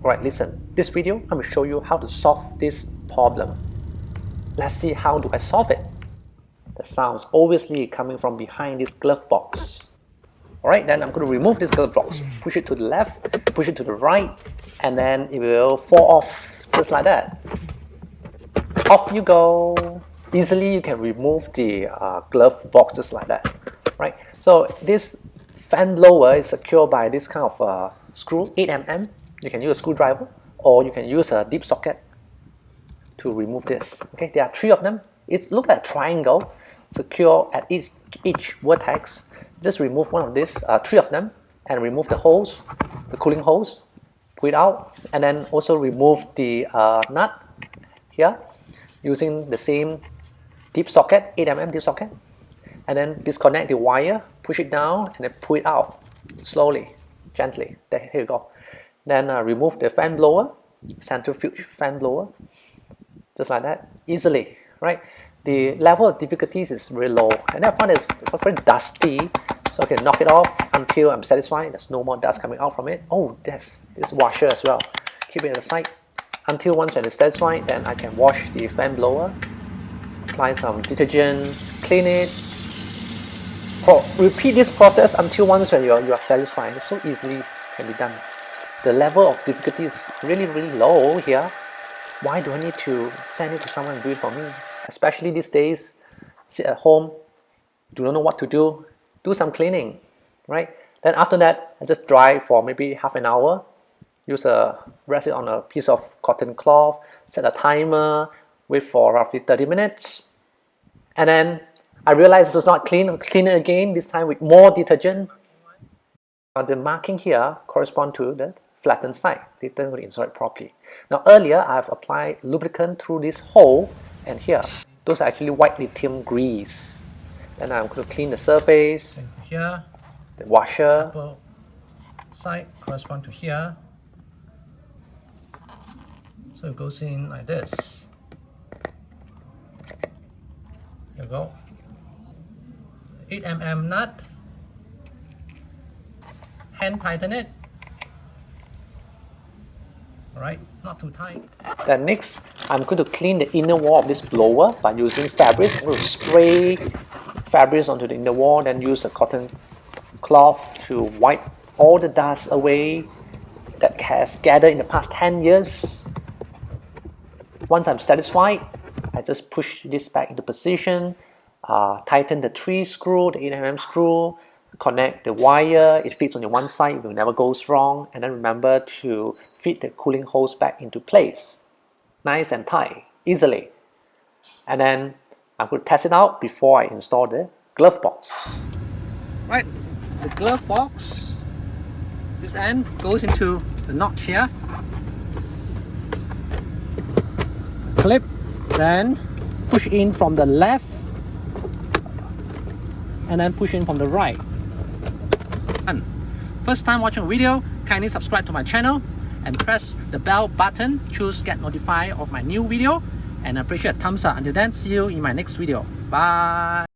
Alright, listen, this video I'm going to show you how to solve this problem. Let's see how do I solve it. The sound's obviously coming from behind this glove box. Alright, then I'm going to remove this glove box, push it to the left, push it to the right, and then it will fall off just like that. Off you go. Easily you can remove the glove box just like that. Right? So this fan blower is secured by this kind of screw, 8mm. You can use a screwdriver or you can use a deep socket to remove this. Okay, there are 3 of them. It looks like a triangle, secure at each vertex. Just remove one of these, 3 of them, and remove the holes, the cooling holes, pull it out, and then also remove the nut here using the same deep socket, 8mm deep socket, and then disconnect the wire, push it down, and then pull it out slowly, gently. There, here you go. Then remove the fan blower, centrifuge fan blower, just like that, easily, right? The level of difficulties is very low, and I find it's very dusty, so I can knock it off until I'm satisfied. There's no more dust coming out from it. Oh, there's this washer as well. Keep it aside until once when it's satisfied, then I can wash the fan blower, apply some detergent, clean it. Repeat this process until once when you are satisfied. It's so easily can be done. The level of difficulty is really low here. Why do I need to send it to someone and do it for me? Especially these days, sit at home, do not know what to do some cleaning, right? Then after that, I just dry for maybe half an hour. Rest it on a piece of cotton cloth, set a timer, wait for roughly 30 minutes. And then I realize this is not clean. I'll clean it again, this time with more detergent. The marking here correspond to the flattened side. Later will insert it properly. Now earlier I've applied lubricant through this hole and here. Those are actually white lithium grease. Then I'm going to clean the surface. And here, the washer. Upper side correspond to here. So it goes in like this. There you go. 8mm nut. Hand tighten it. Alright, not too tight. Then next, I'm going to clean the inner wall of this blower by using fabric. I'm going to spray fabric onto the inner wall, then use a cotton cloth to wipe all the dust away that has gathered in the past 10 years. Once I'm satisfied, I just push this back into position, tighten the 3 screw, the 8mm screw, connect the wire, it fits on the one side, it will never goes wrong, and then remember to fit the cooling hose back into place. Nice and tight, easily. And then I'm going to test it out before I install the glove box. Right, the glove box, this end goes into the notch here. Clip, then push in from the left, and then push in from the right. First time watching a video, kindly subscribe to my channel and press the bell button, choose get notified of my new video, and appreciate a thumbs up. Until then, see you in my next video. Bye.